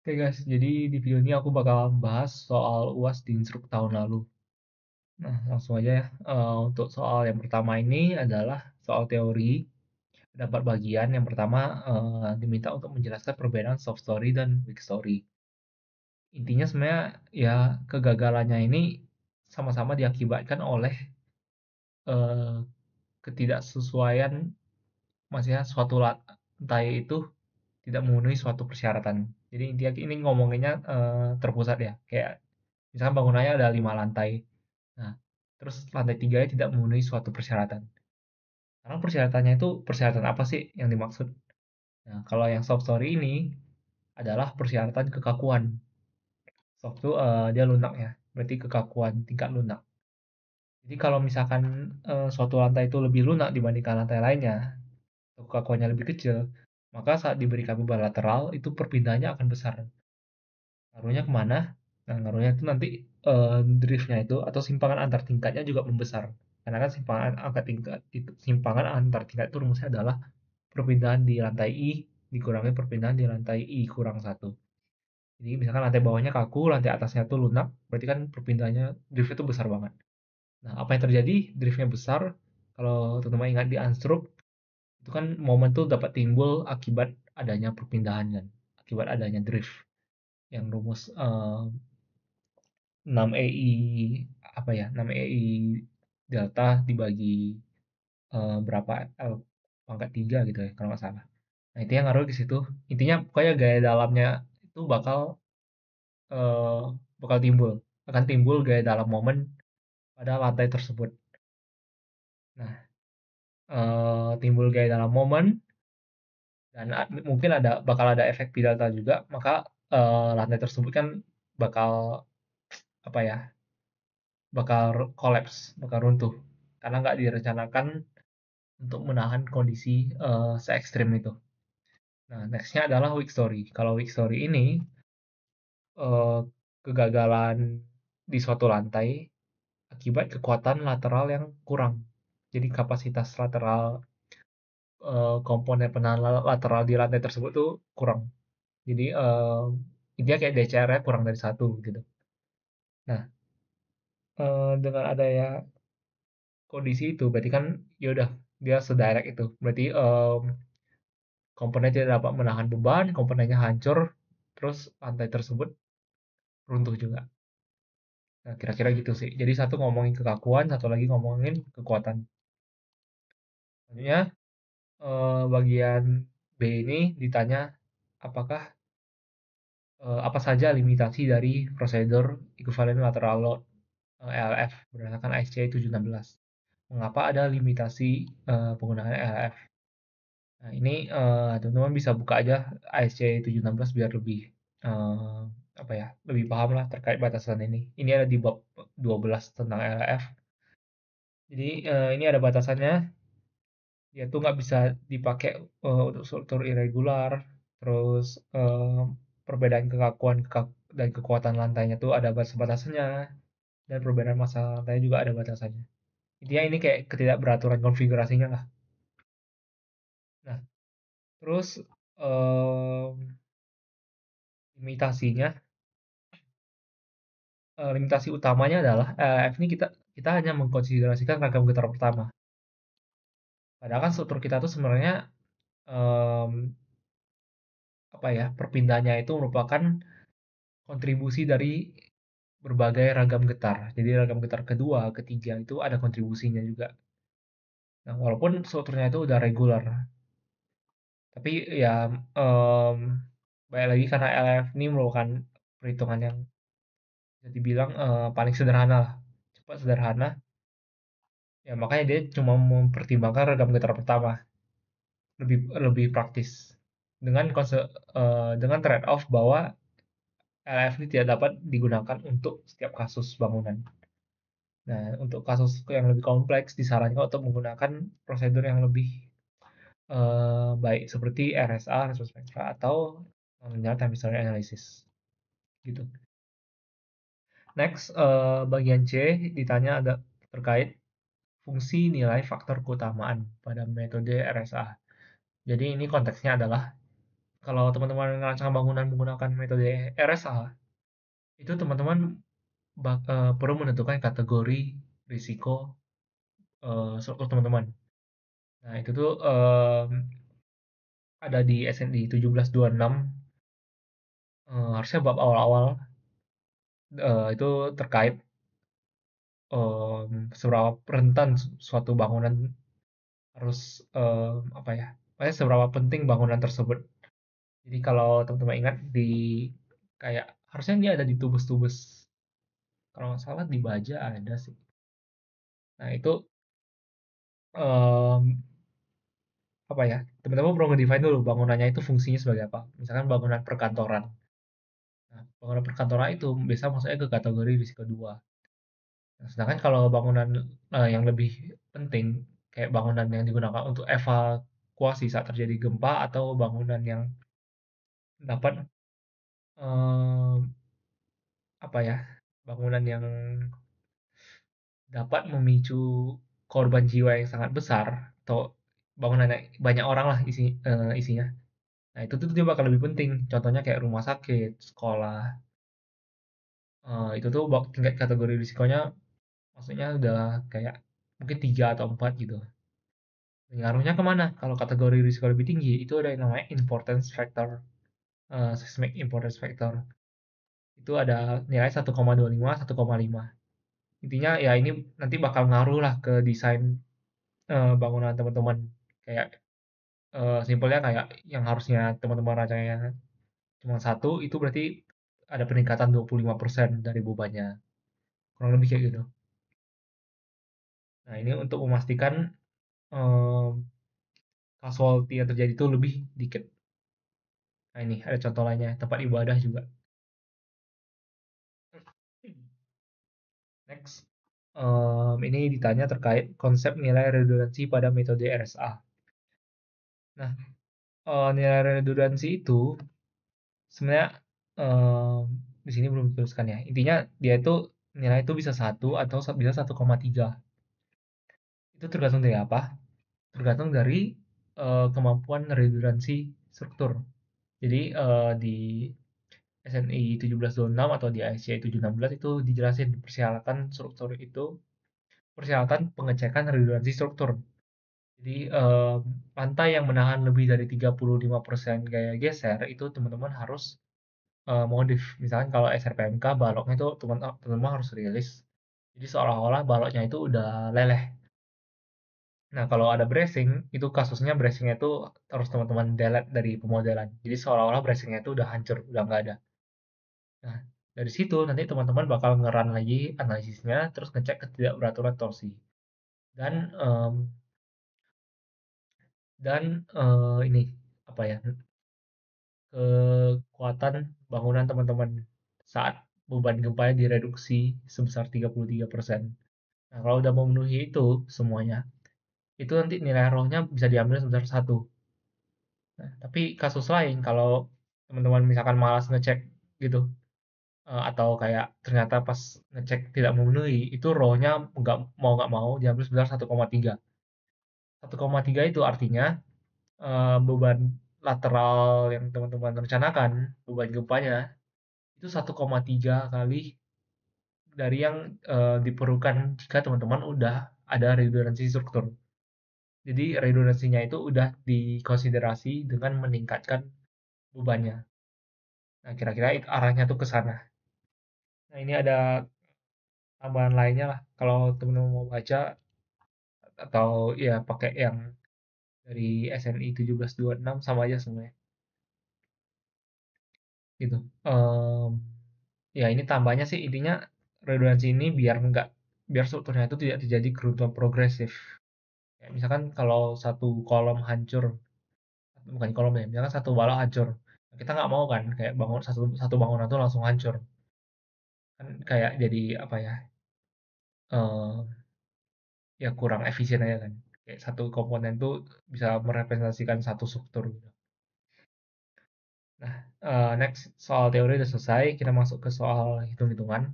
Oke guys, jadi di video ini aku bakal bahas soal UAS di Innsbruck tahun lalu. Nah, langsung aja ya. Untuk soal yang pertama ini adalah soal teori. Dapat bagian yang pertama diminta untuk menjelaskan perbedaan soft story dan weak story. Intinya sebenarnya ya kegagalannya ini sama-sama diakibatkan oleh eh, ketidaksesuaian, maksudnya suatu lantai itu tidak memenuhi suatu persyaratan. Jadi intinya ini ngomonginnya terpusat ya, kayak misalkan bangunannya ada 5 lantai. Nah, terus lantai 3 tidak memenuhi suatu persyaratan. Sekarang persyaratannya itu persyaratan apa sih yang dimaksud? Nah, kalau yang soft story ini adalah persyaratan kekakuan. Soft itu dia lunak ya, berarti kekakuan, tingkat lunak. Jadi kalau misalkan suatu lantai itu lebih lunak dibandingkan lantai lainnya, atau kekakuannya lebih kecil, maka saat diberikan beban lateral, itu perpindahannya akan besar. Ngaruhnya kemana? Nah, ngaruhnya itu nanti driftnya itu atau simpangan antar tingkatnya juga membesar. Karena kan simpangan antar tingkat itu rumusnya adalah perpindahan di lantai I dikurangi perpindahan di lantai I kurang satu. Jadi misalkan lantai bawahnya kaku, lantai atasnya tuh lunak, berarti kan perpindahannya drift itu besar banget. Nah, apa yang terjadi? Driftnya besar. Kalau teman-teman ingat di Unstrop, itu kan momen tuh dapat timbul akibat adanya perpindahan kan, akibat adanya drift. Yang rumus 6EI apa ya? 6EI delta dibagi berapa L pangkat 3 gitu ya kalau nggak salah. Nah, itu yang ngaruh ke situ. Intinya pokoknya gaya dalamnya itu eh, bakal akan timbul gaya dalam momen pada lantai tersebut. Nah, timbul gaya dalam momen dan mungkin bakal ada efek P delta juga, maka lantai tersebut kan bakal apa ya? Bakal kolaps, bakal runtuh karena nggak direncanakan untuk menahan kondisi se ekstrim itu. Nah, nextnya adalah weak story. Kalau weak story ini eh, kegagalan di suatu lantai akibat kekuatan lateral yang kurang. Jadi kapasitas lateral komponen penahan lateral di lantai tersebut tuh kurang. Jadi intinya kayak DCR-nya kurang dari satu gitu. Nah, dengan adanya kondisi itu berarti kan ya udah dia sedirect itu. Berarti komponen tidak dapat menahan beban, komponennya hancur, terus lantai tersebut runtuh juga. Nah, kira-kira gitu sih. Jadi satu ngomongin kekakuan, satu lagi ngomongin kekuatan. Selanjutnya, bagian B ini ditanya apakah apa saja limitasi dari prosedur equivalent lateral load ELF berdasarkan ISC 716. Mengapa ada limitasi penggunaan ELF? Nah, ini teman-teman bisa buka aja ISC 716 biar lebih eh, apa ya, lebih paham lah terkait batasan ini. Ini ada di bab 12 tentang ELF. Jadi ini ada batasannya, dia tuh nggak bisa dipakai untuk struktur irregular, terus perbedaan dan kekuatan lantainya tuh ada batas-batasannya, dan perbedaan massa lantainya juga ada batasannya. Intinya ini kayak ketidakberaturan konfigurasinya lah. Nah, terus em, limitasinya, limitasi utamanya adalah F ini kita kita hanya mengkonsiderasikan ragam getar pertama. Padahal kan struktur kita tuh sebenarnya em, apa ya, perpindahannya itu merupakan kontribusi dari berbagai ragam getar. Jadi ragam getar kedua, ketiga itu ada kontribusinya juga. Nah, walaupun strukturnya itu udah regular, tapi ya em, baik lagi karena LF ini merupakan perhitungan yang bisa dibilang paling sederhana lah, cepat sederhana. Ya makanya dia cuma mempertimbangkan ragam getar pertama, lebih lebih praktis dengan dengan trade off bahwa LF ini tidak dapat digunakan untuk setiap kasus bangunan. Nah, untuk kasus yang lebih kompleks disarankan untuk menggunakan prosedur yang lebih baik seperti RSA, retrospektra atau non-linear time history analysis gitu. Next, bagian C ditanya ada terkait fungsi nilai faktor keutamaan pada metode RSA. Jadi ini konteksnya adalah kalau teman-teman merancang bangunan menggunakan metode RSA, itu teman-teman perlu menentukan kategori risiko struktur teman-teman. Nah, itu tuh ada di SNI 1726, harusnya bab awal-awal itu terkait seberapa rentan suatu bangunan harus apa ya? Pokoknya seberapa penting bangunan tersebut. Jadi kalau teman-teman ingat di kayak harusnya dia ada di tubes-tubes. Kalau nggak salah di baja ada sih. Nah itu em, apa ya? Teman-teman perlu nge-define dulu bangunannya itu fungsinya sebagai apa. Misalkan bangunan perkantoran. Nah, bangunan perkantoran itu biasa masuknya ke kategori risiko 2. Nah, sedangkan kalau bangunan yang lebih penting kayak bangunan yang digunakan untuk evakuasi saat terjadi gempa atau bangunan yang dapat em, apa ya? Bangunan yang dapat memicu korban jiwa yang sangat besar atau bangunan yang banyak orang lah isinya. Nah, itu tuh dia bakal lebih penting. Contohnya kayak rumah sakit, sekolah. Itu tuh tingkat kategori risikonya maksudnya udah kayak mungkin 3 atau 4 gitu. Ngaruhnya kemana? Kalau kategori risiko lebih tinggi, itu ada yang namanya importance factor, seismic importance factor. Itu ada nilai 1,25, 1,5. Intinya ya ini nanti bakal ngaruh lah ke desain bangunan teman-teman. Kayak simpelnya kayak yang harusnya teman-teman rancangnya cuma satu, itu berarti ada peningkatan 25% dari bebannya. Kurang lebih kayak gitu. Nah, ini untuk memastikan em, casualty yang terjadi itu lebih dikit. Nah, ini ada contoh lainnya, tempat ibadah juga. Next, ini ditanya terkait konsep nilai redundansi pada metode RSA. Nah, nilai redundansi itu sebenarnya em, di sini belum dituliskan ya. Intinya dia itu nilai itu bisa satu atau bisa 1,3. Itu tergantung dari apa? Tergantung dari kemampuan redundansi struktur. Jadi di SNI 1726 atau di ICI 716 itu dijelasin persyaratan struktur itu persyaratan pengecekan redundansi struktur. Jadi lantai yang menahan lebih dari 35% gaya geser itu teman-teman harus modif. Misalkan kalau SRPMK baloknya itu teman-teman harus rilis. Jadi seolah-olah baloknya itu udah leleh. Nah, kalau ada bracing, itu kasusnya bracingnya itu harus teman-teman delete dari pemodelan. Jadi seolah-olah bracingnya itu udah hancur, udah nggak ada. Nah, dari situ nanti teman-teman bakal ngeran lagi analisisnya, terus ngecek ketidakberaturan torsi. Dan ini apa ya? Kekuatan bangunan teman-teman saat beban gempanya direduksi sebesar 33%. Nah, kalau udah memenuhi itu semuanya, itu nanti nilai rohnya bisa diambil sebesar satu. Nah, tapi kasus lain kalau teman-teman misalkan malas ngecek gitu, atau kayak ternyata pas ngecek tidak memenuhi, itu rohnya nggak mau diambil sebesar 1,3. 1,3 itu artinya beban lateral yang teman-teman rencanakan, beban gempanya itu 1,3 kali dari yang diperlukan jika teman-teman udah ada redundansi struktur. Jadi redundansinya itu udah dikonsiderasi dengan meningkatkan bebannya. Nah, kira-kira arahnya tuh ke sana. Nah, ini ada tambahan lainnya lah. Kalau teman-teman mau baca atau ya pakai yang dari SNI 1726 sama aja semuanya. Gitu. Ya ini tambahnya sih intinya redundansi ini biar strukturnya itu tidak terjadi keruntuhan progresif. Kayak misalkan kalau satu kolom hancur, bukan kolom ya, misalkan satu balok hancur. Kita nggak mau kan kayak satu satu bangunan itu langsung hancur. Kan kayak jadi apa ya? eh ya kurang efisien aja kan. Kayak satu komponen tuh bisa merepresentasikan satu struktur gitu. Nah, next soal teori udah selesai, kita masuk ke soal hitung-hitungan.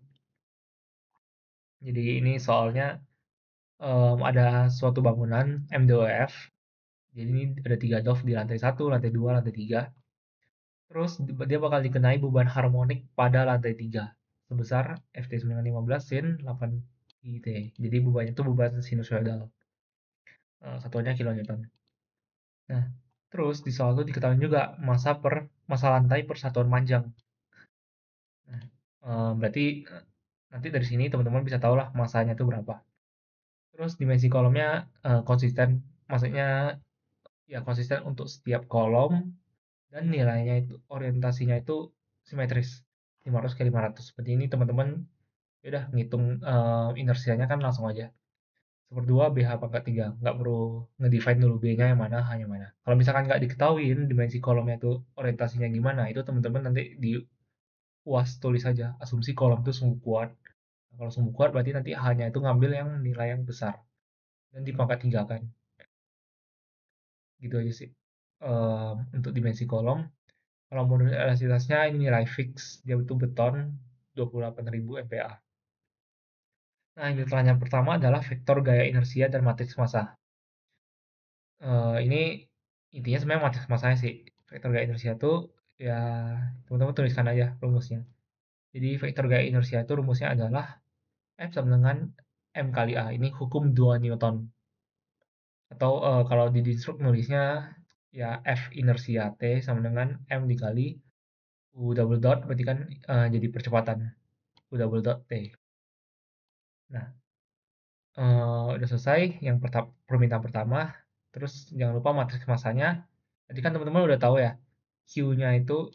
Jadi ini soalnya ada suatu bangunan MDOF. Jadi ini ada 3 doff di lantai 1, lantai 2, lantai 3. Terus dia bakal dikenai beban harmonik pada lantai 3 sebesar Ft 915 sin 8 IT. Jadi bebannya itu beban sinusoidal. Satuannya kilonewton. Nah, terus di soal itu diketahui juga masa lantai per satuan panjang. Nah, berarti nanti dari sini teman-teman bisa tahu lah masanya itu berapa. Terus dimensi kolomnya konsisten, maksudnya ya konsisten untuk setiap kolom dan nilainya itu orientasinya itu simetris 500 ke 500. Seperti ini teman-teman ya udah ngitung inersianya kan langsung aja. Seperdua BH pangkat 3. Nggak perlu ngedefine dulu B-nya yang mana, H yang mana. Kalau misalkan nggak diketahuin dimensi kolomnya itu orientasinya gimana, itu teman-teman nanti di UAS tulis saja asumsi kolom itu sumbu kuat. Nah, kalau sumbu kuat berarti nanti H-nya itu ngambil yang nilai yang besar dan dipangkat 3 kan. Gitu aja sih. Untuk dimensi kolom. Kalau menurut elastisitasnya ini nilai fix, dia itu beton 28.000 MPa. Nah, ini pertanyaan pertama adalah vektor gaya inersia dan matriks massa. Ini intinya sebenarnya matriks massanya sih. Vektor gaya inersia itu ya teman-teman tuliskan aja rumusnya. Jadi vektor gaya inersia itu rumusnya adalah F sama dengan M kali A. Ini hukum 2 Newton. Atau kalau di instruk nulisnya ya F inersia T sama dengan M dikali U double dot berarti kan jadi percepatan U double dot T. Nah, udah selesai yang permintaan pertama. Terus jangan lupa matriks massanya. Tadi kan teman-teman udah tahu ya, Q-nya itu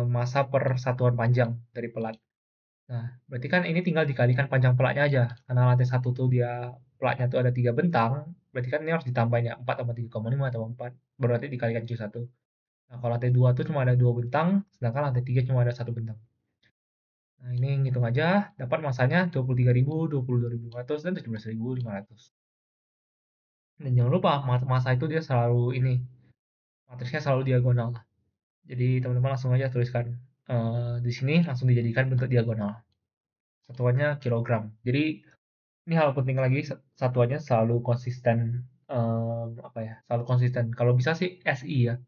massa per satuan panjang dari pelat. Nah, berarti kan ini tinggal dikalikan panjang pelatnya aja. Karena lantai satu tuh dia pelatnya tuh ada 3 bentang, berarti kan ini harus ditambahin ya 4 tambah 3,5 tambah 4. Berarti dikalikan Q1. Nah, kalau lantai 2 tuh cuma ada 2 bentang, sedangkan lantai 3 cuma ada 1 bentang. Nah, ini ngitung aja, dapat masanya 23.000, 22.500, dan 17.500. Dan jangan lupa, masa itu dia selalu ini, matriksnya selalu diagonal. Jadi teman-teman langsung aja tuliskan di sini langsung dijadikan bentuk diagonal. Satuannya kilogram. Jadi ini hal penting lagi, satuannya selalu konsisten, apa ya? Selalu konsisten. Kalau bisa sih SI ya.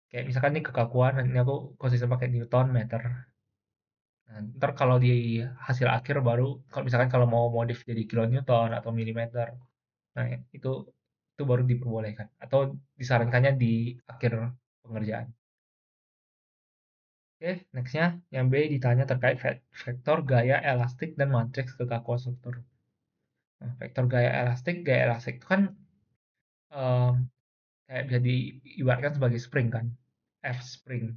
Kayak misalkan nih kekakuan, ini aku konsisten pakai Newton meter. Nah, ntar kalau di hasil akhir baru, kalau misalkan kalau mau modif jadi kilonewton atau milimeter, nah itu baru diperbolehkan atau disarankannya di akhir pengerjaan. Oke, nextnya yang B ditanya terkait vektor gaya elastik dan matriks kekakuan struktur. Nah, vektor gaya elastik itu kan em, kayak bisa diibaratkan sebagai spring kan, F spring.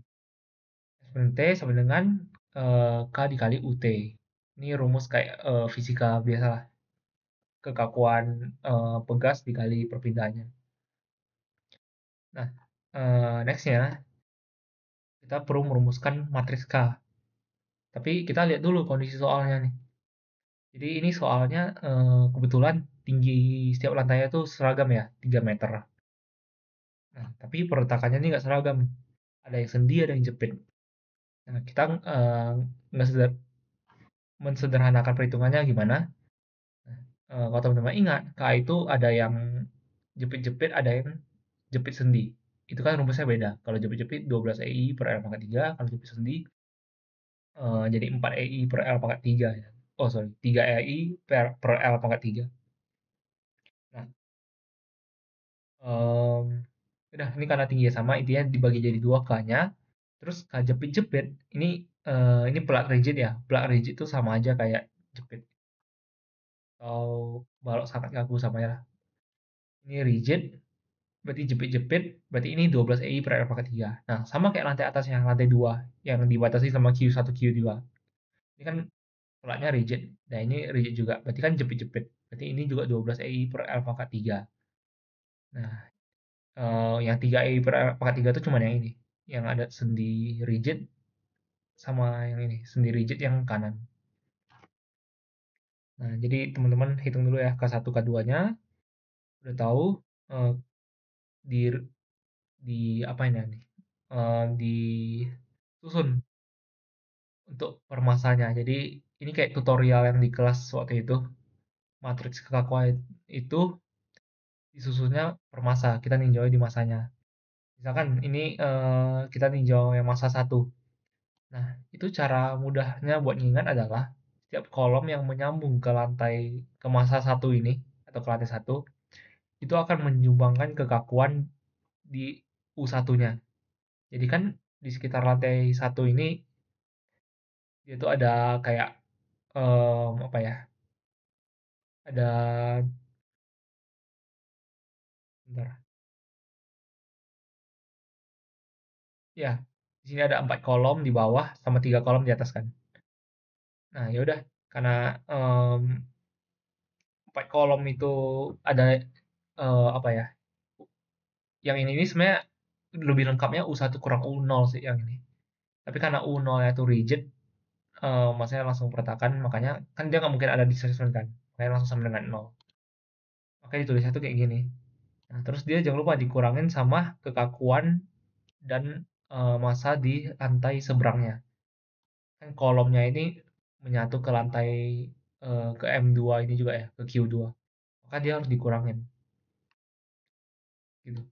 Spring T sama dengan K dikali UT. Ini rumus kayak fisika biasa lah, kekakuan pegas dikali perpindahannya. Nah, nextnya kita perlu merumuskan matriks K. Tapi kita lihat dulu kondisi soalnya nih. Jadi ini soalnya kebetulan tinggi setiap lantainya tuh seragam ya, 3 meter. Nah, tapi perletakannya ini nggak seragam. Ada yang sendi, ada yang jepit. Nah, kita nggak mensederhanakan perhitungannya gimana. Nah, kalau teman-teman ingat, K itu ada yang jepit-jepit, ada yang jepit sendi. Itu kan rumusnya beda. Kalau jepit-jepit 12 EI per L pangkat 3, kalau jepit sendi jadi 4 EI per L pangkat 3 ya. Oh sorry, 3 EI per L pangkat 3. Nah, Mmm, udah ini karena tingginya sama intinya dibagi jadi 2 K-nya, terus K jepit-jepit ini pelat rigid ya, pelat rigid itu sama aja kayak jepit atau balok sangat kaku sama ya. Ini rigid berarti jepit-jepit berarti ini 12 EI per R pangkat 3. Nah, sama kayak lantai atasnya, lantai 2 yang dibatasi sama Q1 Q2. Ini kan pelatnya rigid. Nah, ini rigid juga. Berarti kan jepit-jepit. Berarti ini juga 12 EI per R pangkat 3. Nah, yang 3i per pangkat 3 itu cuma yang ini. Yang ada sendi rigid sama yang ini, sendi rigid yang kanan. Nah, jadi teman-teman hitung dulu ya K1 K2-nya. Udah tahu eh, di di apa ini nih? Disusun untuk permasanya. Jadi ini kayak tutorial yang di kelas waktu itu. Matriks kekakuan itu disusunnya per masa. Kita ninjau di masanya. Misalkan ini kita tinjau yang massa satu. Nah, itu cara mudahnya buat ngingat adalah setiap kolom yang menyambung ke lantai ke massa satu ini atau ke lantai satu itu akan menyumbangkan kekakuan di U1-nya. Jadi kan di sekitar lantai satu ini dia tuh ada kayak apa ya? Ada bentar. Ya, di sini ada 4 kolom di bawah sama 3 kolom di atas kan. Nah, ya udah karena 4 kolom itu ada apa ya? Yang ini sebenarnya lebih lengkapnya U1 kurang U0 sih yang ini. Tapi karena U0-nya itu rigid, maksudnya langsung pertakan, makanya kan dia nggak mungkin ada displacement kan. Makanya langsung sama dengan 0. Makanya ditulisnya tuh kayak gini. Nah, terus dia jangan lupa dikurangin sama kekakuan dan massa di lantai seberangnya. Kan kolomnya ini menyatu ke lantai ke M2 ini juga ya, ke Q2. Maka dia harus dikurangin gitu.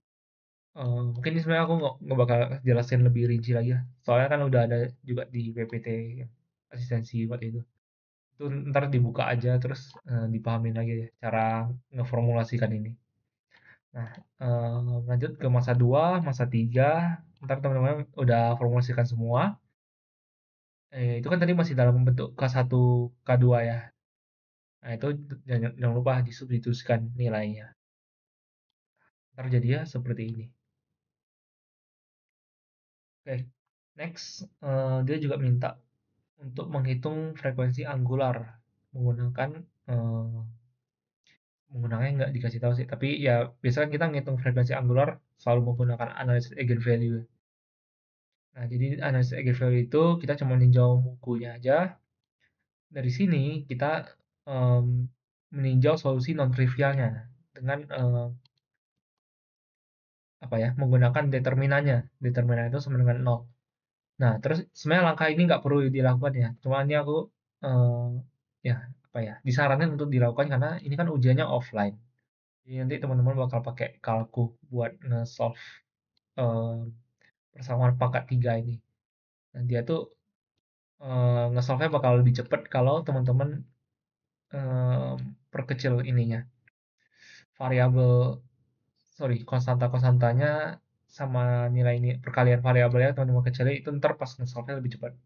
Mungkin ini sebenarnya aku nggak bakal jelasin lebih rinci lagi ya. Soalnya kan udah ada juga di PPT yang asistensi waktu itu. Itu ntar dibuka aja terus dipahamin lagi ya cara ngeformulasikan ini. Nah, lanjut ke masa 2 masa 3 ntar teman-teman udah formulasikan semua. Itu kan tadi masih dalam bentuk K1, K2 ya. Nah, itu jangan lupa disubstitusikan nilainya. Ntar jadinya seperti ini. Oke, next, dia juga minta untuk menghitung frekuensi anggular menggunakan menggunakannya nggak dikasih tahu sih, tapi ya biasanya kita ngitung frekuensi anggular selalu menggunakan analisis eigenvalue. Nah, jadi analisis eigenvalue itu kita cuma ninjau bukunya aja. Dari sini kita em, meninjau solusi non trivialnya dengan apa ya menggunakan determinannya. Determinan itu sama dengan nol. Nah, terus sebenarnya langkah ini nggak perlu dilakukan ya. Cuma ini aku eh, ya apa ya disarankan untuk dilakukan karena ini kan ujiannya offline. Jadi nanti teman-teman bakal pakai kalku buat nge-solve eh, persamaan pangkat 3 ini. Nah, dia tuh nge-solve-nya bakal lebih cepat kalau teman-teman eh, perkecil ininya. Variabel, sorry, konstanta-konstantanya sama nilai ini perkalian variabelnya teman-teman kecilin itu ntar pas nge-solve-nya lebih cepat.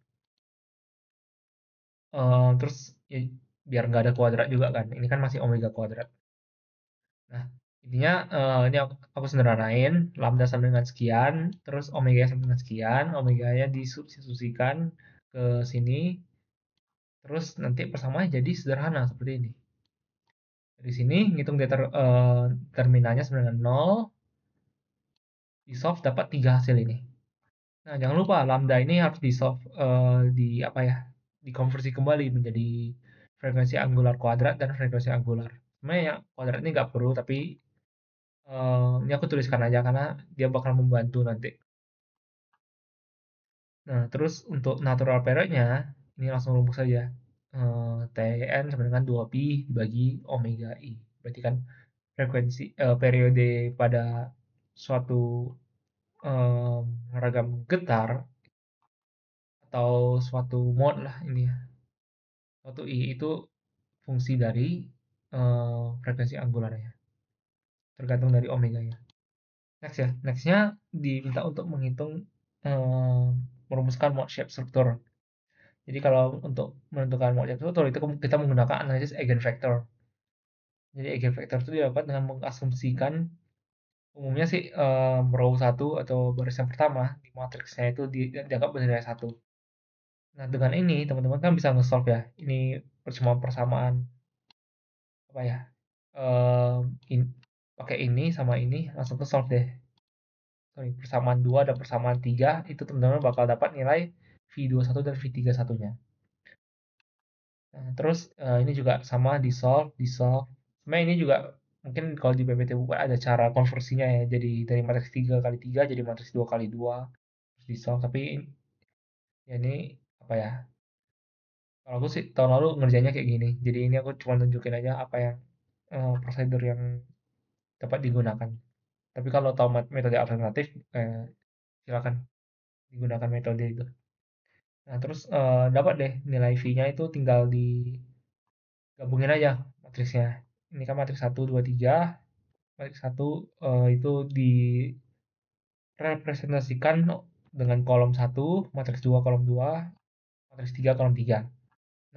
Terus ya, biar nggak ada kuadrat juga kan. Ini kan masih omega kuadrat. Nah, intinya ini aku sederhanain lambda sama dengan sekian, terus omega sama dengan sekian, omega-nya disubstitusikan ke sini, terus nanti persamaannya jadi sederhana seperti ini. Dari sini ngitung determinannya sama dengan 0, di solve dapat 3 hasil ini. Nah, jangan lupa lambda ini harus di solve di apa ya? Dikonversi kembali menjadi frekuensi angular kuadrat dan frekuensi angular. Sebenarnya yang kuadrat ini nggak perlu, tapi ini aku tuliskan aja karena dia bakal membantu nanti. Nah, terus untuk natural period-nya, ini langsung rumus saja. Tn sama dengan 2pi dibagi omega i. Berarti kan frekuensi periode pada suatu ragam getar atau suatu mode lah ini ya. Suatu i itu fungsi dari frekuensi angularnya, tergantung dari omega ya. Next ya, nextnya diminta untuk menghitung merumuskan mode shape struktur. Jadi kalau untuk menentukan mode shape struktur itu kita menggunakan analisis eigenvector. Jadi eigenvector itu didapat dengan mengasumsikan umumnya sih row 1 atau baris yang pertama di matriksnya itu dianggap bernilai 1. Nah, dengan ini teman-teman kan bisa nge-solve ya. Ini persamaan apa ya? eh in, pakai ini sama ini langsung ke solve deh. Sorry, persamaan 2 dan persamaan 3 itu teman-teman bakal dapat nilai V21 dan V31-nya. Nah, terus ini juga sama di solve. Sebenarnya ini juga mungkin kalau di PPT buku ada cara konversinya ya. Jadi dari matriks 3 kali 3 jadi matriks 2 kali 2 terus di solve. Tapi ya ini apa ya? Kalau aku sih tahun lalu ngerjainnya kayak gini. Jadi ini aku cuma tunjukin aja apa yang prosedur yang dapat digunakan. Tapi kalau tahu metode alternatif, silakan digunakan metode itu. Nah, terus dapat deh nilai V-nya itu tinggal digabungin aja matriksnya. Ini kan matriks 1, 2, 3. Matriks 1 itu direpresentasikan dengan kolom 1, matriks 2 kolom 2, matriks 3 kolom 3.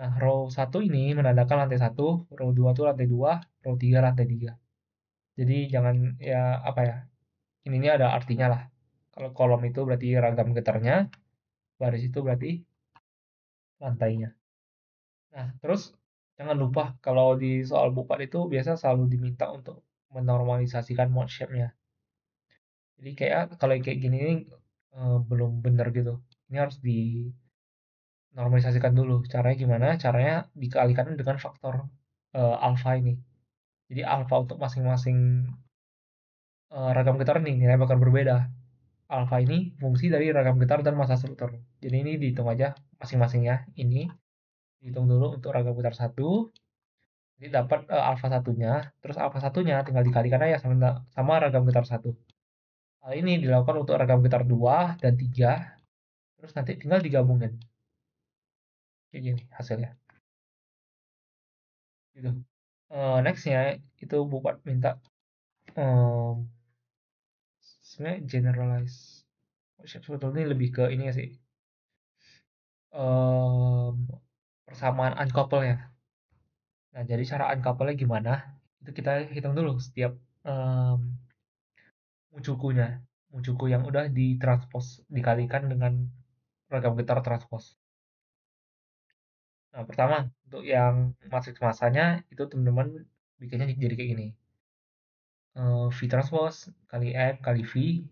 Nah, row 1 ini menandakan lantai 1, row 2 itu lantai 2, row 3 lantai 3. Jadi jangan ya apa ya? Ini ada artinya lah. Kalau kolom itu berarti ragam getarnya, baris itu berarti lantainya. Nah, terus jangan lupa kalau di soal Bupat itu biasa selalu diminta untuk menormalisasikan mode shape-nya. Jadi kayak kalau kayak gini nih belum bener gitu. Ini harus dinormalisasikan dulu. Caranya gimana? Caranya dikalikan dengan faktor alfa ini. Jadi alfa untuk masing-masing ragam getar nih nilai bakal berbeda. Alfa ini fungsi dari ragam getar dan massa struktur. Jadi ini dihitung aja masing-masingnya. Ini dihitung dulu untuk ragam getar 1. Jadi dapat alfa satunya, terus alfa satunya tinggal dikalikan aja sama ragam getar 1. Hal ini dilakukan untuk ragam getar 2 dan 3, terus nanti tinggal digabungin. Kayak gini hasilnya. Gitu. Nextnya itu Bupat minta sebenarnya generalize. Sebetulnya lebih ke ini sih. Um, Persamaan uncouple ya. Nah, jadi cara uncouple-nya gimana? Itu kita hitung dulu setiap um, mucukunya. Mucuku yang udah ditranspos, dikalikan dengan ragam getar transpos. Nah, pertama, untuk yang matriks masanya, itu teman-teman bikinnya jadi kayak gini. V transpos kali M kali V,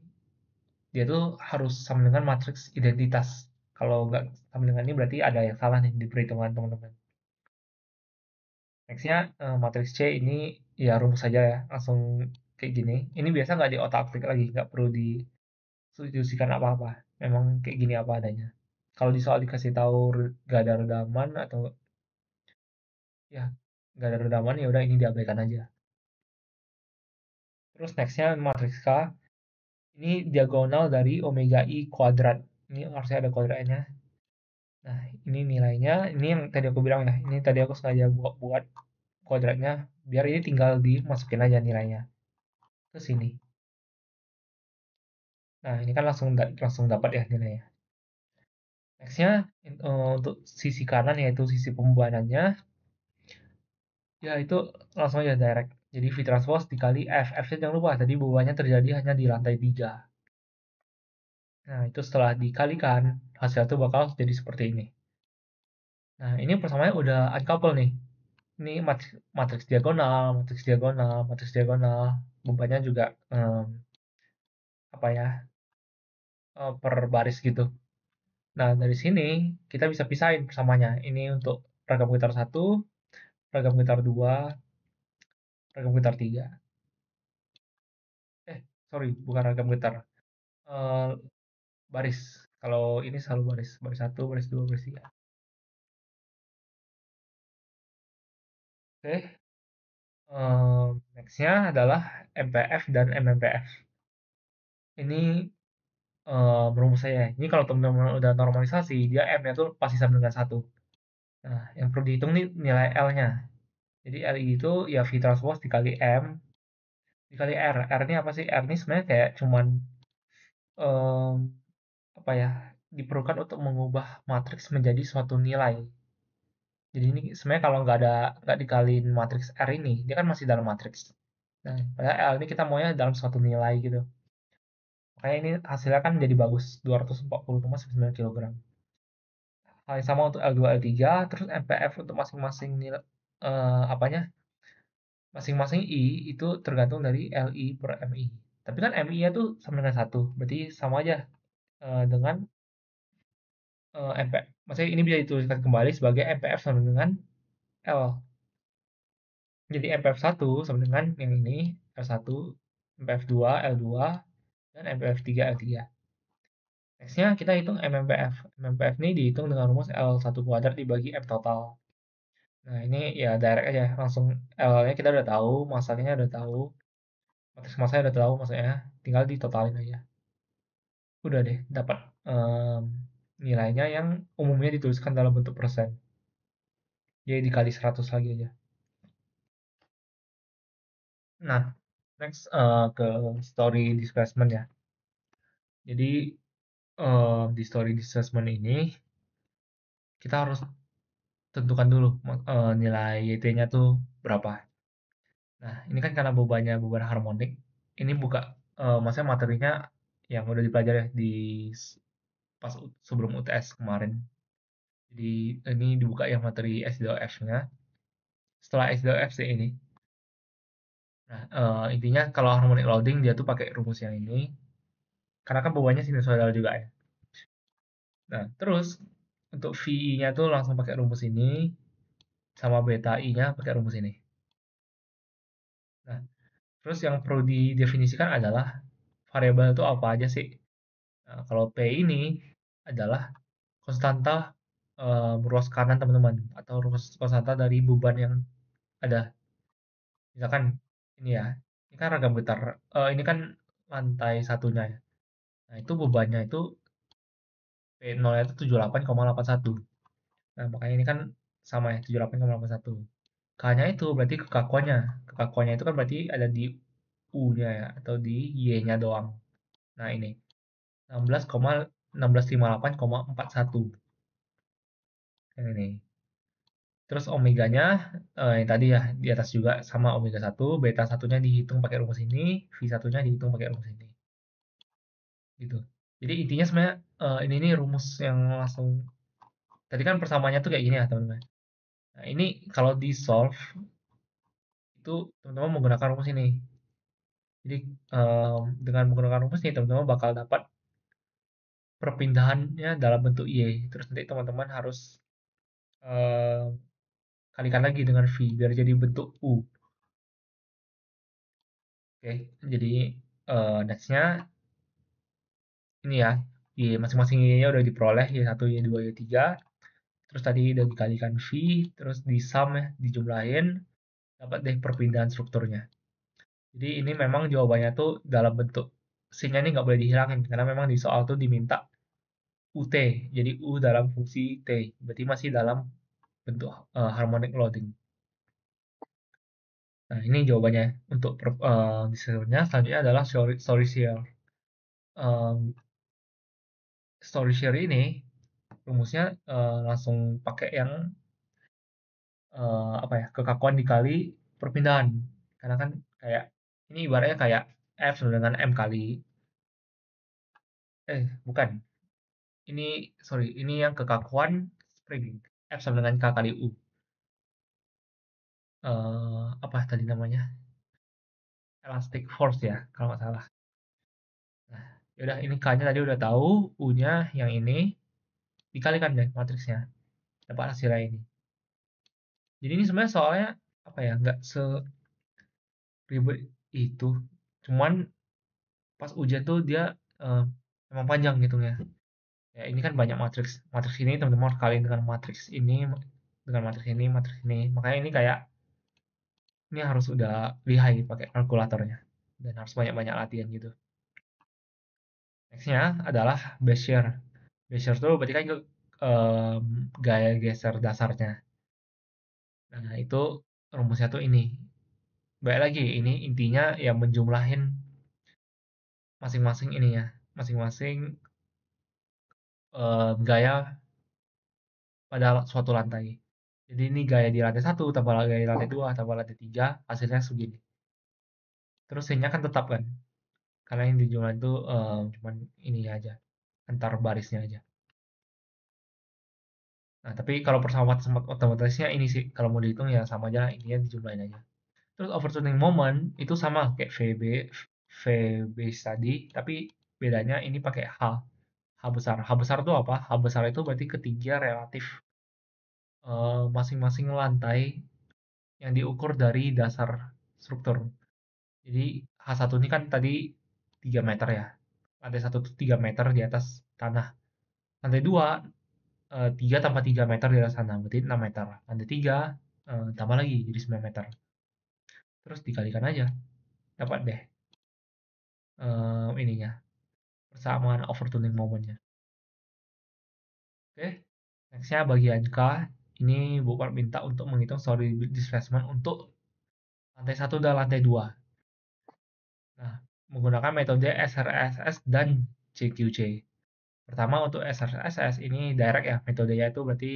dia tuh harus sama dengan matriks identitas. Kalau nggak sama dengan ini berarti ada yang salah nih di perhitungan teman-teman. Nextnya matriks C ini ya rumus saja ya, langsung kayak gini. Ini biasa nggak di otak-atik lagi, nggak perlu disubstitusikan apa-apa. Memang kayak gini apa adanya. Kalau di soal dikasih tahu gak ada redaman atau ya nggak ada redaman ya udah ini diabaikan aja. Terus nextnya matriks K ini diagonal dari omega i kuadrat. Ini harusnya ada kuadratnya. Nah, ini nilainya, ini yang tadi aku bilang ya, ini tadi aku sengaja buat kuadratnya, biar ini tinggal dimasukin aja nilainya ke sini. Nah, ini kan langsung dapat ya nilainya. Nextnya untuk sisi kanan yaitu sisi pembebanannya, ya itu langsung aja direct. Jadi V transpose dikali F. F-nya jangan lupa, tadi bebannya terjadi hanya di lantai 3. Nah, itu setelah dikalikan, hasil itu bakal jadi seperti ini. Nah, ini persamaannya udah uncouple nih. Ini matriks diagonal, matriks diagonal, matriks diagonal. Bebannya juga apa ya, per baris gitu. Nah, dari sini kita bisa pisahin persamaannya. Ini untuk ragam getar 1, ragam getar 2, ragam getar 3. Sorry, bukan ragam getar. Eh, Baris. Kalau ini selalu baris. Baris 1, baris 2, baris 3. Oke. Nextnya adalah MPF dan MMPF. Ini rumus saya. Ini kalau teman-teman udah normalisasi, dia M-nya tuh pasti sama dengan 1. Nah, yang perlu dihitung nih nilai L-nya. Jadi L itu ya V transpose dikali M dikali R. R ini apa sih? R ini sebenarnya kayak cuman em, apa ya? Diperlukan untuk mengubah matriks menjadi suatu nilai. Jadi ini sebenarnya kalau nggak dikaliin matriks R ini, dia kan masih dalam matriks. Nah, padahal L ini kita maunya dalam suatu nilai gitu. Makanya ini hasilnya kan jadi bagus, 240,9 kg. Hal yang sama untuk L2, L3, terus MPF untuk masing-masing nilai apanya? Masing-masing I itu tergantung dari LI per MI. Tapi kan MI-nya tuh sama dengan 1, berarti sama aja dengan MPF. Maksudnya ini bisa dituliskan kembali sebagai MPF sama dengan L. Jadi MPF 1 sama dengan yang ini, L1, MPF 2, L2, dan MPF 3, L3. Nextnya kita hitung MMPF. MMPF ini dihitung dengan rumus L1 kuadrat dibagi M total. Nah ini ya direct aja, langsung L-nya kita udah tahu, masalahnya udah tahu. matriks masanya udah tahu maksudnya, tinggal ditotalin aja. Udah deh, dapat nilainya yang umumnya dituliskan dalam bentuk persen. Jadi dikali 100 lagi aja. Nah, next ke story displacement ya. Jadi di story displacement ini kita harus tentukan dulu nilai YT-nya tuh berapa. Nah, ini kan karena beban harmonik, ini buka maksudnya materinya yang udah dipelajari ya di pas sebelum UTS kemarin. Jadi ini dibuka yang materi S2F-nya. Setelah S2F sih ini. Nah, intinya kalau harmonic loading dia tuh pakai rumus yang ini. Karena kan bebannya sinusoidal juga ya. Nah, terus untuk VI-nya tuh langsung pakai rumus ini. Sama beta I-nya pakai rumus ini. Nah, terus yang perlu didefinisikan adalah variabel itu apa aja sih? Nah, kalau P ini adalah konstanta ruas kanan teman-teman atau ruas konstanta dari beban yang ada. Misalkan ini ya, ini kan ragam getar. Ini kan lantai satunya ya. Nah, itu bebannya itu P0 itu 78,81. Nah, makanya ini kan sama ya, 78,81. K-nya itu berarti kekakuannya. Kekakuannya itu kan berarti ada di U-nya ya, atau di Y-nya doang. Nah, ini 16,1658,41. Yang ini. Terus omeganya yang tadi ya di atas juga sama omega 1, beta satunya dihitung pakai rumus ini, V satunya dihitung pakai rumus ini. Gitu. Jadi intinya sebenarnya ini nih rumus yang langsung tadi kan persamaannya tuh kayak gini ya, teman-teman. Nah, ini kalau di solve itu teman-teman menggunakan rumus ini. Jadi dengan menggunakan rumus ini teman-teman bakal dapat perpindahannya dalam bentuk Y. Terus nanti teman-teman harus eh, kalikan lagi dengan V biar jadi bentuk U. Oke, jadi nextnya ini ya, Y masing-masing Y-nya udah diperoleh, Y1, Y2, Y3. Terus tadi udah dikalikan V, terus di sum ya, dijumlahin, dapat deh perpindahan strukturnya. Jadi ini memang jawabannya tuh dalam bentuk sin-nya ini nggak boleh dihilangin, karena memang di soal tuh diminta UT, jadi U dalam fungsi T, berarti masih dalam bentuk harmonic loading. Nah, ini jawabannya untuk selanjutnya adalah story share. Um, story share ini rumusnya langsung pakai yang apa ya, kekakuan dikali perpindahan. Karena kan kayak ini ibaratnya kayak F sama dengan M kali bukan. Ini sorry, ini yang kekakuan spring. F sama dengan K kali U. Apa tadi namanya? Elastic force ya, kalau nggak salah. Nah, yaudah ini K-nya tadi udah tahu, U-nya yang ini dikalikan deh matriksnya. Dapat hasilnya ini. Jadi ini sebenarnya soalnya apa ya, nggak seribet itu. Cuman pas ujian tuh dia emang panjang gitu ya. Ya ini kan banyak matriks. Matriks ini teman-teman harus kaliin dengan matriks ini, dengan matriks ini, matriks ini. Makanya ini kayak ini harus udah lihai pakai kalkulatornya dan harus banyak-banyak latihan gitu. Nextnya adalah Bezier. Bezier tuh berarti kan gaya geser dasarnya. Nah itu rumusnya tuh ini. Baik lagi, ini intinya ya menjumlahin masing-masing ini ya, masing-masing gaya pada suatu lantai. Jadi ini gaya di lantai satu tambah gaya di lantai 2 tambah lantai 3 hasilnya segini. Terus sin-nya kan tetap kan, karena yang dijumlahin itu cuman ini aja, antar barisnya aja. Nah, tapi kalau persamaan otomatisnya ini sih, kalau mau dihitung ya sama aja, intinya dijumlahin aja. Terus overturning moment itu sama kayak VB tadi, tapi bedanya ini pakai H. H besar. H besar itu apa? H besar itu berarti ketinggian relatif masing-masing lantai yang diukur dari dasar struktur. Jadi H1 ini kan tadi 3 meter ya. Lantai 1 itu 3 meter di atas tanah. Lantai 2 3 tambah 3 meter di atas tanah, berarti 6 meter. Lantai 3 tambah lagi jadi 9 meter. Terus dikalikan aja, dapat deh. ininya, persamaan overtuning momennya. Oke, nextnya bagian K, ini bukan minta untuk menghitung story displacement untuk lantai 1 dan lantai 2. Nah, menggunakan metode SRSS dan CQC. Pertama untuk SRSS ini direct ya, metodenya itu berarti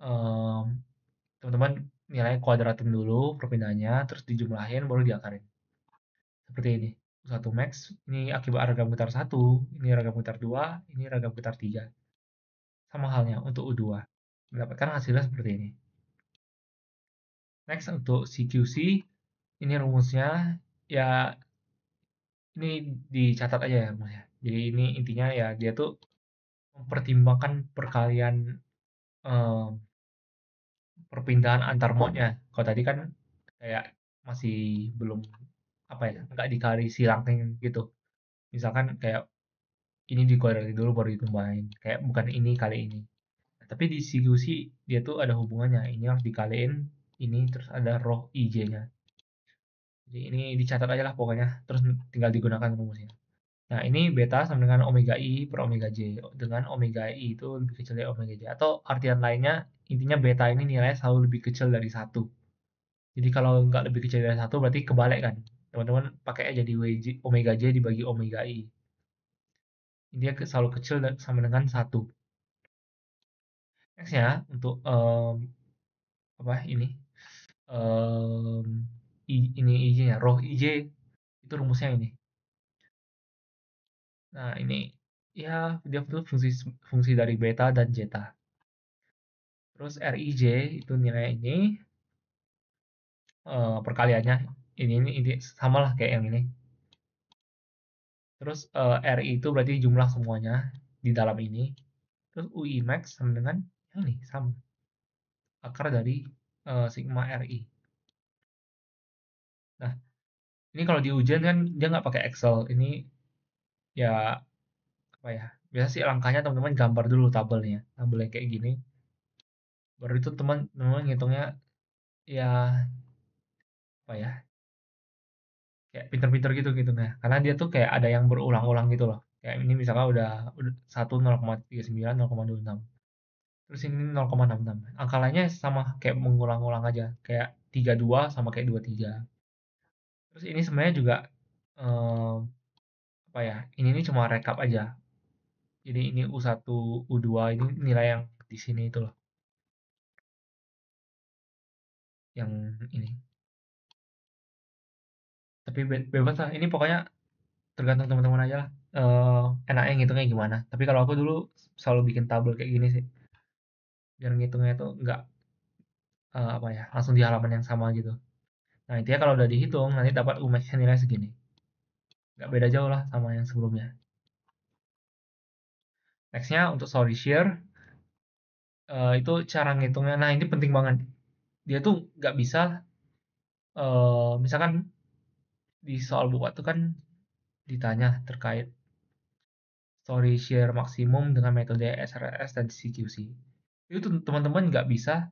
em, teman-teman nilai kuadratin dulu perpindahannya, terus dijumlahin baru diakarin. Seperti ini. U1 max, ini akibat ragam getar 1, ini ragam getar 2, ini ragam getar 3. Sama halnya untuk U2. Mendapatkan hasilnya seperti ini. Next untuk CQC, ini rumusnya ya ini dicatat aja ya rumusnya. Jadi ini intinya ya dia tuh mempertimbangkan perkalian eh, perpindahan antar mode-nya. Kalau tadi kan kayak masih belum apa ya, nggak dikali silangin gitu. Misalkan kayak ini dikuadratin dulu baru ditambahin. Kayak bukan ini kali ini. Nah, tapi di CQC dia tuh ada hubungannya. Ini harus dikaliin ini terus ada roh IJ-nya. Jadi ini dicatat aja lah pokoknya. Terus tinggal digunakan rumusnya. Nah, ini beta sama dengan omega I per omega J. Dengan omega I itu lebih kecil dari omega J. Atau artian lainnya, intinya beta ini nilainya selalu lebih kecil dari 1. Jadi kalau nggak lebih kecil dari 1 berarti kebalik kan. Teman-teman pakai aja di omega J dibagi omega I. Dia selalu kecil sama dengan 1. Next ya, untuk apa ini? Ini IJ-nya, roh IJ itu rumusnya ini. Nah, ini ya dia itu fungsi fungsi dari beta dan zeta. Terus RIJ itu nilai ini perkaliannya ini sama lah kayak yang ini. Terus RI itu berarti jumlah semuanya di dalam ini. Terus UI max sama dengan yang ini sama akar dari sigma RI. Nah, ini kalau di ujian kan dia nggak pakai Excel. Ini ya apa ya? Biasa sih langkahnya teman-teman gambar dulu tabelnya, tabel yang kayak gini. Baru itu teman-teman ngitungnya ya apa ya? Kayak pinter-pinter gitu gitu nah. Karena dia tuh kayak ada yang berulang-ulang gitu loh. Kayak ini misalkan udah 1 0,39 0,26. Terus ini 0,66. Angka lainnya sama kayak mengulang-ulang aja. Kayak 32 sama kayak 23. Terus ini sebenarnya juga eh, apa ya? Ini cuma rekap aja. Jadi ini U1, U2 ini nilai yang di sini itu loh. Yang ini. Tapi bebas lah. Ini pokoknya tergantung teman-teman aja lah. Enaknya ngitungnya gimana. Tapi kalau aku dulu selalu bikin tabel kayak gini sih. Biar ngitungnya itu nggak apa ya, langsung di halaman yang sama gitu. Nah, intinya kalau udah dihitung, nanti dapat UMax-nya nilai segini. Nggak beda jauh lah sama yang sebelumnya. Nextnya untuk sorry share, itu cara ngitungnya. Nah, ini penting banget. Dia tuh nggak bisa, misalkan di soal buku itu kan ditanya terkait story share maksimum dengan metode SRS dan CQC. Itu teman-teman nggak bisa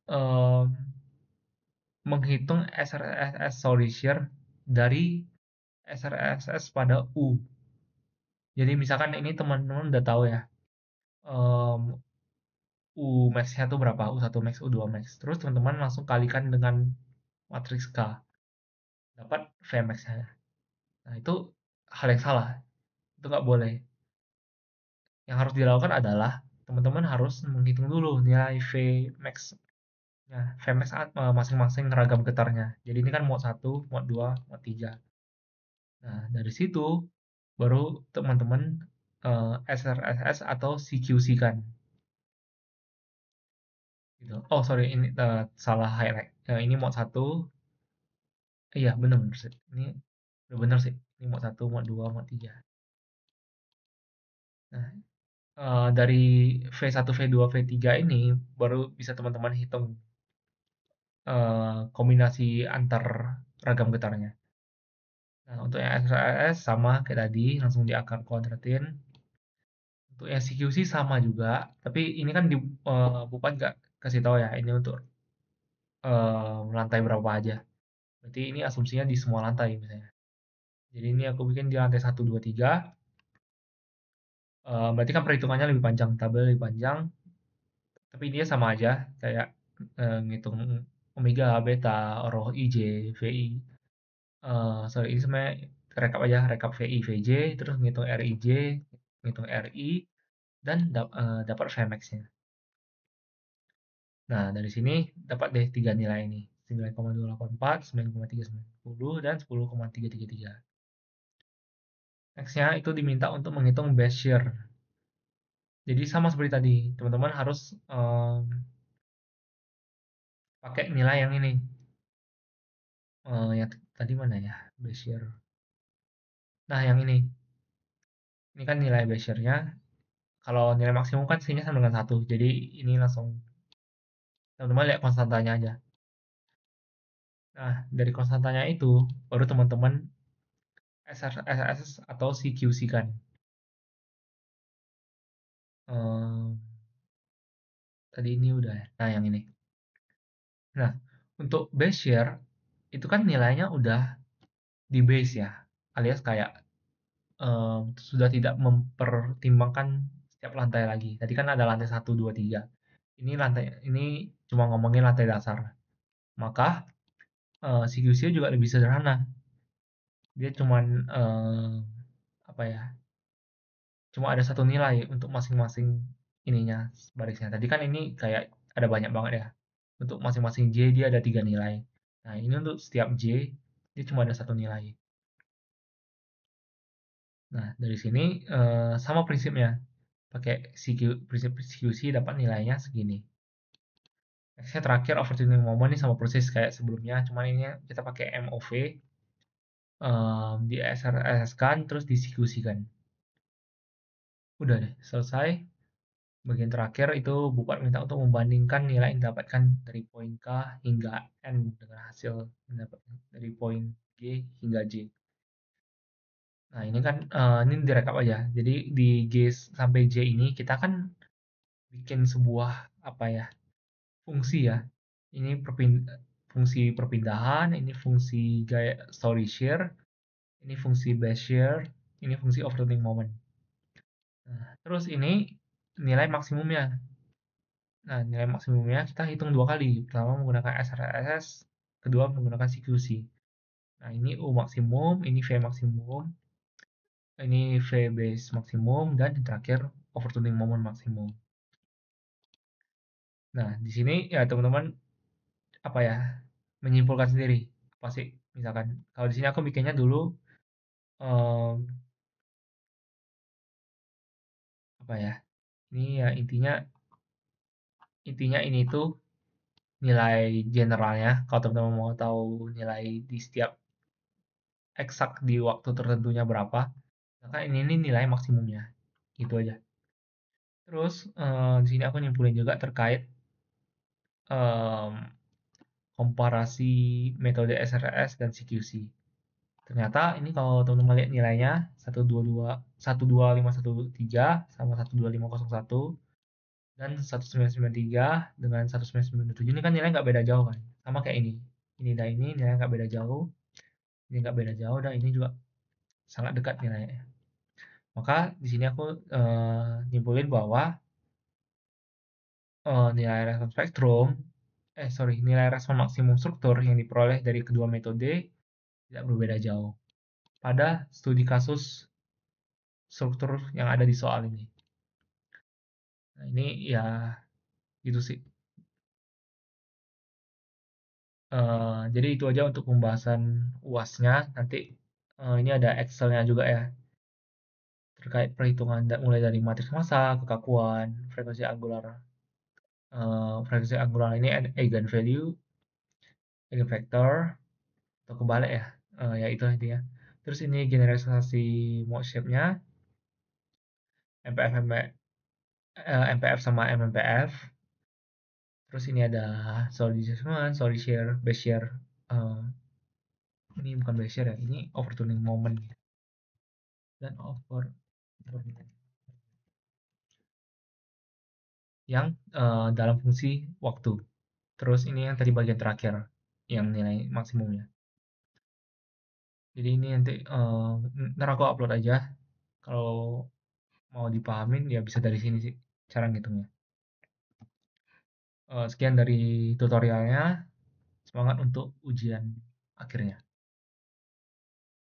eh, menghitung SRSS story share dari SRSS pada U. Jadi misalkan ini teman-teman udah tahu ya, em, U max-nya tuh berapa, U1 max, U2 max. Terus teman-teman langsung kalikan dengan matriks K, dapat V max-nya. Nah, itu hal yang salah. Itu nggak boleh. Yang harus dilakukan adalah teman-teman harus menghitung dulu nilai V max-nya. V max masing-masing ragam getarnya. Jadi ini kan mode 1, mode 2, mode 3. Nah, dari situ baru teman-teman SRSS atau CQC kan. Gitu. Oh, sorry, ini salah highlight. Ini mode 1. Iya, bener bener sih. Ini udah bener sih. Ini mode 1, mode 2, mode 3. Nah, dari V1, V2, V3 ini baru bisa teman-teman hitung kombinasi antar ragam getarnya. Nah, untuk yang SRS sama kayak tadi, langsung diakar kuadratin. Untuk yang CQC sama juga, tapi ini kan di Bupan nggak kasih tahu ya, ini untuk lantai berapa aja. Berarti ini asumsinya di semua lantai misalnya. Jadi ini aku bikin di lantai 1, 2, 3. Berarti kan perhitungannya lebih panjang, tabel lebih panjang, tapi dia sama aja kayak ngitung omega, beta, roh, IJ, VI. Sorry, ini sebenarnya rekap aja, rekap VI, VJ, terus ngitung RIJ, ngitung RI, dan dapat Vmax-nya. Nah, dari sini dapat deh tiga nilai ini, 9,284, 9,390, dan 10,333. Next-nya itu diminta untuk menghitung base share. Jadi sama seperti tadi, teman-teman harus pakai nilai yang ini. Yang tadi mana ya? Base share. Nah, yang ini. Ini kan nilai base share-nya. Kalau nilai maksimum kan sini sama dengan 1. Jadi ini langsung teman-teman lihat konstantanya aja. Nah, dari konstantanya itu baru teman-teman SRSS atau CQC kan. Eee, Tadi ini udah ya. Nah, yang ini. Nah, untuk base share itu kan nilainya udah di base ya, alias kayak sudah tidak mempertimbangkan setiap lantai lagi. Tadi kan ada lantai 1, 2, 3. Ini cuma ngomongin lantai dasar. Maka CQC juga lebih sederhana. Dia cuman apa ya? Cuma ada satu nilai untuk masing-masing ininya barisnya. Tadi kan ini kayak ada banyak banget ya. Untuk masing-masing J dia ada tiga nilai. Nah, ini untuk setiap J dia cuma ada satu nilai. Nah, dari sini sama prinsipnya. Pakai prinsip CQC dapat nilainya segini. Nextnya terakhir overtuning moment ini sama proses kayak sebelumnya, cuman ini kita pakai MOV, di SRS kan, terus di CQC kan. Udah deh, selesai. Bagian terakhir itu Bupat minta untuk membandingkan nilai yang didapatkan dari poin K hingga N dengan hasil mendapatkan dari poin G hingga J. Nah, ini kan ini direkap aja. Jadi di G sampai J ini kita kan bikin sebuah apa ya? Fungsi ya. Ini fungsi perpindahan, ini fungsi gaya story share, ini fungsi base share, ini fungsi overturning moment. Nah, terus ini nilai maksimumnya. Nah, nilai maksimumnya kita hitung dua kali. Pertama menggunakan SRSS, kedua menggunakan CQC. Nah, ini U maksimum, ini V maksimum, ini V base maksimum, dan yang terakhir overturning moment maksimum. Nah, di sini ya teman-teman apa ya menyimpulkan sendiri apa sih misalkan kalau di sini aku bikinnya dulu em, apa ya ini ya intinya ini tuh nilai generalnya kalau teman-teman mau tahu nilai di setiap eksak di waktu tertentunya berapa maka ini nilai maksimumnya gitu aja terus di sini aku nyimpulin juga terkait em, komparasi metode SRS dan CQC. Ternyata ini kalau teman-teman lihat nilainya 122 12513 sama 12501 dan 1993 dengan 1997 ini kan nilainya nggak beda jauh kan. Sama kayak ini. Ini dan ini nilainya nggak beda jauh. Ini nggak beda jauh dan ini juga sangat dekat nilainya. Maka di sini aku nyimpulin bahwa nilai respon spektrum nilai respon maksimum struktur yang diperoleh dari kedua metode tidak berbeda jauh pada studi kasus struktur yang ada di soal ini. Nah, ini ya gitu sih. Jadi itu aja untuk pembahasan UAS-nya. Nanti ini ada Excel-nya juga ya terkait perhitungan mulai dari matriks massa, kekakuan, frekuensi angular ini eigenvalue, eigenvector atau kebalik ya. Ya itu intinya. Terus ini generalisasi mode shape-nya, MPF, MPF sama MMPF. Terus ini ada solid adjustment, solid share, base share. Eh, ini bukan base share ya, ini overturning moment dan over yang dalam fungsi waktu. Terus ini yang tadi bagian terakhir, yang nilai maksimumnya. Jadi ini nanti, entar aku upload aja, kalau mau dipahamin ya bisa dari sini sih cara ngitungnya. Sekian dari tutorialnya, semangat untuk ujian akhirnya.